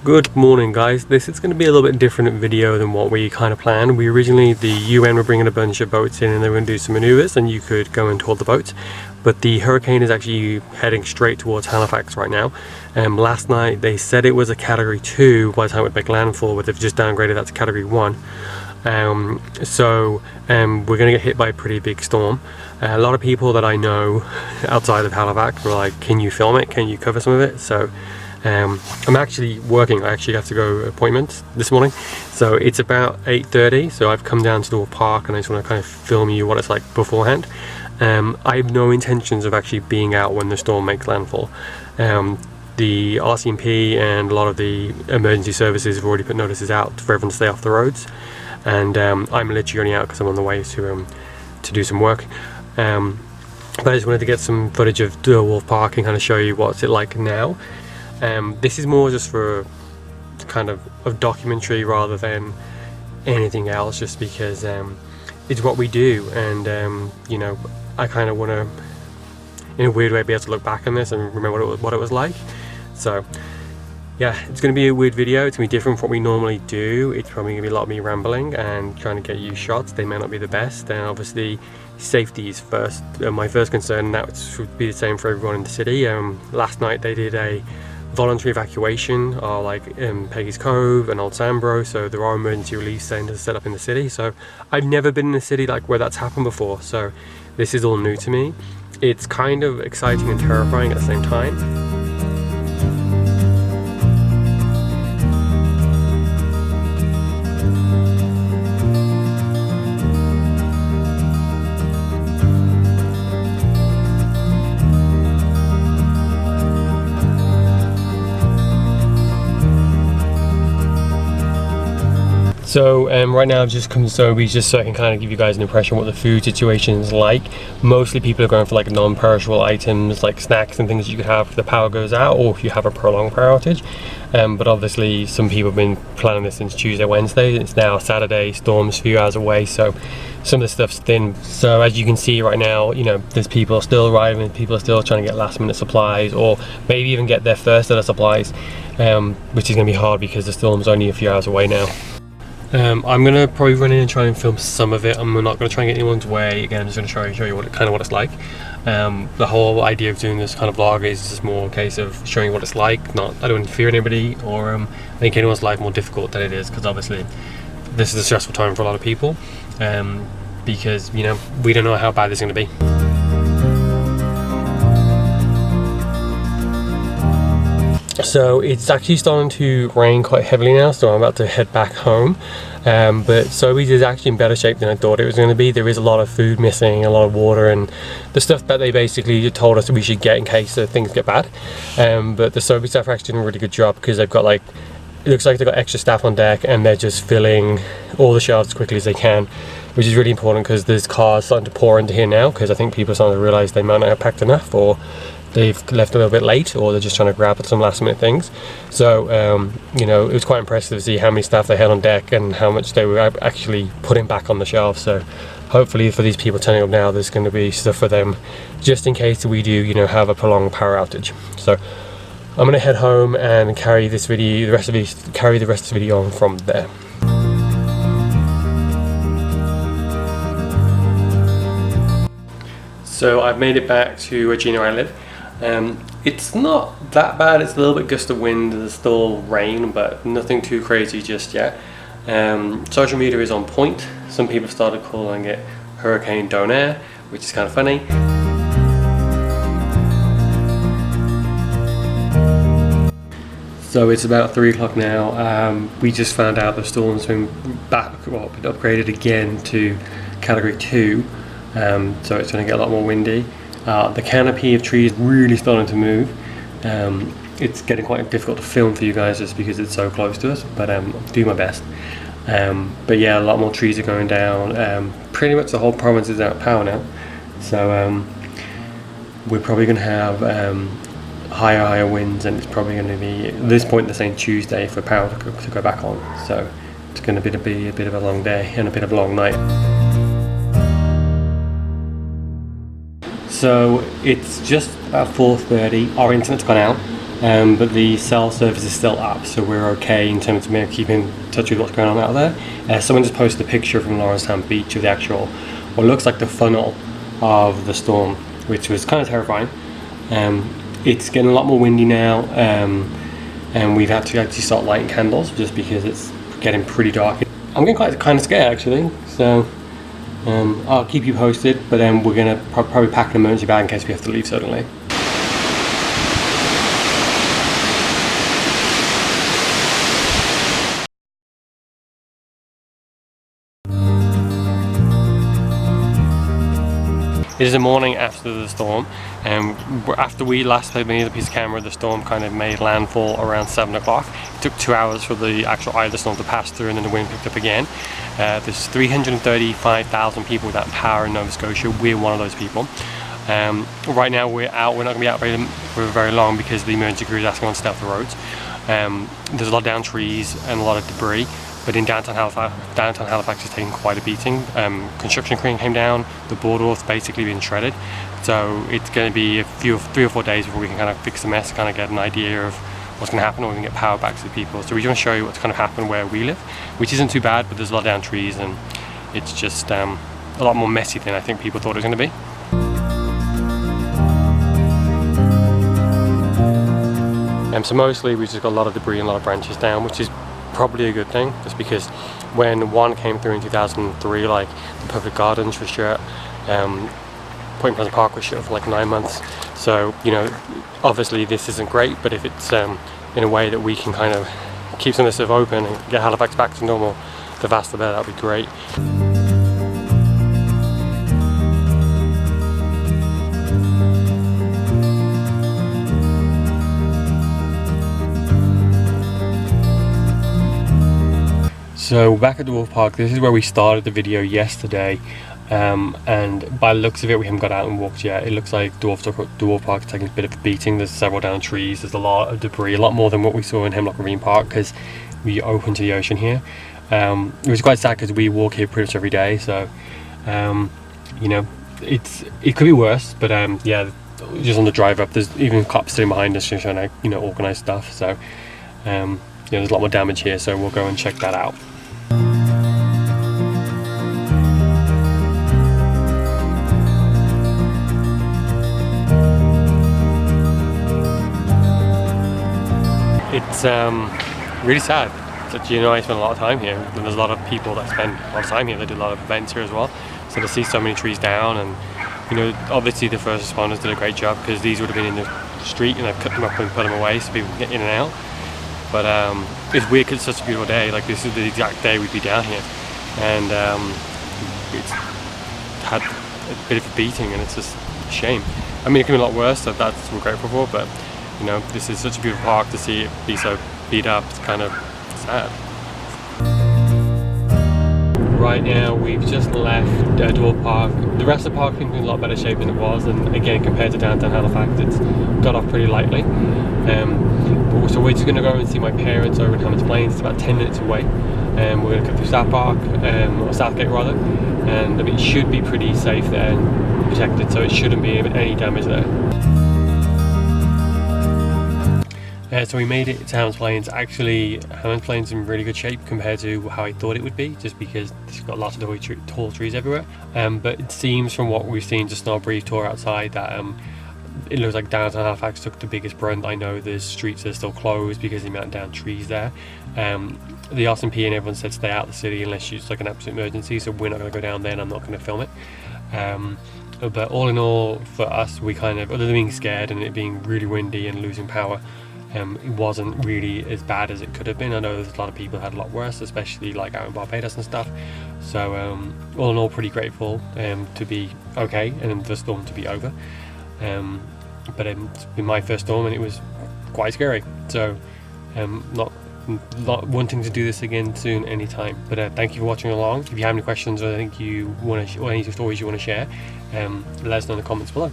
Good morning guys, this is going to be a little bit different video than what we kind of planned. We originally, the UN were bringing a bunch of boats in and they were going to do some maneuvers and you could go and tour the boats. But the hurricane is actually heading straight towards Halifax right now. Last night they said it was a category 2 by the time it would make landfall, but they've just downgraded that to category 1. We're going to get hit by a pretty big storm. A lot of people that I know outside of Halifax were like, can you film it? Can you cover some of it? So I'm actually working. I actually have to go appointments this morning, so it's about 8:30, so I've come down to the park and I just want to kind of film you what it's like beforehand. I have no intentions of actually being out when the storm makes landfall. The RCMP and a lot of the emergency services have already put notices out for everyone to stay off the roads, and I'm literally only out because I'm on the way to do some work. But I just wanted to get some footage of the Wolf Park and kind of show you what's it like now. This is more just for kind of a documentary rather than anything else, just because it's what we do, and you know, I kind of want to, in a weird way, be able to look back on this and remember what it was like. So yeah, it's going to be a weird video. It's going to be different from what we normally do. It's probably going to be a lot of me rambling and trying to get you shots. They may not be the best, and obviously safety is first. My first concern, and that would be the same for everyone in the city. Last night they did a voluntary evacuation of Peggy's Cove and Old Sambro, so there are emergency relief centers set up in the city. So I've never been in a city like where that's happened before, so this is all new to me. It's kind of exciting and terrifying at the same time. So right now I've just come to Sobeys just so I can kind of give you guys an impression of what the food situation is like. Mostly people are going for like non-perishable items like snacks and things you could have if the power goes out or if you have a prolonged power outage. But obviously some people have been planning this since Tuesday, Wednesday. It's now Saturday, storm's a few hours away, so some of the stuff's thin. So as you can see right now, you know, there's people still arriving, people are still trying to get last minute supplies or maybe even get their first set of supplies, which is going to be hard because the storm's only a few hours away now. I'm going to probably run in and try and film some of it. I'm not going to try and get anyone's way. Again, I'm just going to try and show you what it's like. The whole idea of doing this kind of vlog is just more a case of showing you what it's like. I don't want to fear anybody or make anyone's life more difficult than it is, because obviously this is a stressful time for a lot of people, because, you know, we don't know how bad this is going to be. So it's actually starting to rain quite heavily now, so I'm about to head back home. But Sobeys is actually in better shape than I thought it was going to be. There is a lot of food missing, a lot of water, and the stuff that they basically told us we should get in case things get bad. But the Sobeys staff are actually doing a really good job, because they've got it looks like they've got extra staff on deck and they're just filling all the shelves as quickly as they can, which is really important because there's cars starting to pour into here now, because I think people are starting to realise they might not have packed enough, or they've left a little bit late, or they're just trying to grab some last minute things. So you know, it was quite impressive to see how many staff they had on deck and how much they were actually putting back on the shelves. So hopefully for these people turning up now, there's going to be stuff for them just in case we do, you know, have a prolonged power outage. So I'm going to head home and carry the rest of this video on from there. So I've made it back to Regina where I live. It's not that bad. It's a little bit gust of wind, there's still rain, but nothing too crazy just yet. Social media is on point. Some people started calling it Hurricane Donair, which is kind of funny. So it's about 3 o'clock now. We just found out the storm's been upgraded again to category 2. So it's going to get a lot more windy. The canopy of trees really starting to move. It's getting quite difficult to film for you guys just because it's so close to us, but I'll do my best. But yeah, a lot more trees are going down. Pretty much the whole province is out of power now. So we're probably going to have higher winds, and it's probably going to be, at this point they're saying Tuesday for power to go back on. So it's going to be a bit of a long day and a bit of a long night. So it's just about 4:30. Our internet's gone out. but the cell service is still up, so we're okay in terms of keeping in touch with what's going on out there. Someone just posted a picture from Lawrencetown Beach of the actual, what looks like the funnel of the storm, which was kind of terrifying. It's getting a lot more windy now, and we've had to actually start lighting candles just because it's getting pretty dark. I'm getting kind of scared actually, so I'll keep you posted, but then we're going to probably pack an emergency bag in case we have to leave suddenly. It is the morning after the storm, and after we last played the piece of camera, the storm kind of made landfall around 7 o'clock. It took 2 hours for the actual eye of the storm to pass through, and then the wind picked up again. There's 335,000 people without power in Nova Scotia. We're one of those people. Right now we're out. We're not going to be out for very long because the emergency crew is asking us to stay off the roads. There's a lot of downed trees and a lot of debris. But in Downtown Halifax is taking quite a beating. Construction crane came down, the boardwalk's basically been shredded. So it's going to be 3 or 4 days before we can kind of fix the mess, kind of get an idea of what's going to happen, or we can get power back to the people. So we want to show you what's going to happen where we live, which isn't too bad, but there's a lot of down trees, and it's just a lot more messy than I think people thought it was going to be. So mostly we've just got a lot of debris and a lot of branches down, which is probably a good thing, just because when one came through in 2003, like the public gardens were shut, Point Pleasant Park was shut for like 9 months. So, you know, obviously this isn't great, but if it's in a way that we can kind of keep some of this stuff open and get Halifax back to normal, the faster the better, that'd be great. So back at Dwarf Park, this is where we started the video yesterday, and by the looks of it we haven't got out and walked yet. It looks like Dwarf Park is taking a bit of a beating. There's several down trees, there's a lot of debris, a lot more than what we saw in Hemlock Ravine Park because we open to the ocean here. It was quite sad because we walk here pretty much every day, so you know, it could be worse, but yeah, just on the drive up there's even cops sitting behind us trying to, you know, organise stuff, so yeah, there's a lot more damage here, so we'll go and check that out. It's really sad that, you know, I spend a lot of time here, and there's a lot of people that spend a lot of time here. They do a lot of events here as well, so to see so many trees down, and you know, obviously the first responders did a great job because these would have been in the street and I've cut them up and put them away so people can get in and out. But it's weird because it's such a beautiful day. Like, this is the exact day we'd be down here, and it's had a bit of a beating, and it's just a shame. I mean, it could be a lot worse, so that's what we're grateful for, but you know, this is such a beautiful park. To see it be so beat up, it's kind of sad. Right now we've just left Dwarf Park. The rest of the park seems in a lot better shape than it was, and again, compared to Downtown Halifax, it's got off pretty lightly. So we're just going to go and see my parents over in Hammonds Plains. It's about 10 minutes away, and we're going to come through South Park, or Southgate rather, and I mean, it should be pretty safe there and protected, so it shouldn't be any damage there. So we made it to Hammonds Plains. Actually, Hammonds Plains is in really good shape compared to how I thought it would be, just because it's got lots of tall trees everywhere. But it seems from what we've seen just on our brief tour outside that it looks like Downtown Halifax took the biggest brunt. I know there's streets that are still closed because of the amount of down trees there. The RSMP and everyone said stay out of the city unless it's like an absolute emergency, so we're not going to go down there and I'm not going to film it. But all in all, for us, we kind of, other than being scared and it being really windy and losing power, it wasn't really as bad as it could have been. I know there's a lot of people who had a lot worse, especially like out in Barbados and stuff. So all in all, pretty grateful to be okay and the storm to be over. But it's been my first storm and it was quite scary. So not wanting to do this again soon, anytime. But thank you for watching along. If you have any questions or think you want to, or any stories you want to share, let us know in the comments below.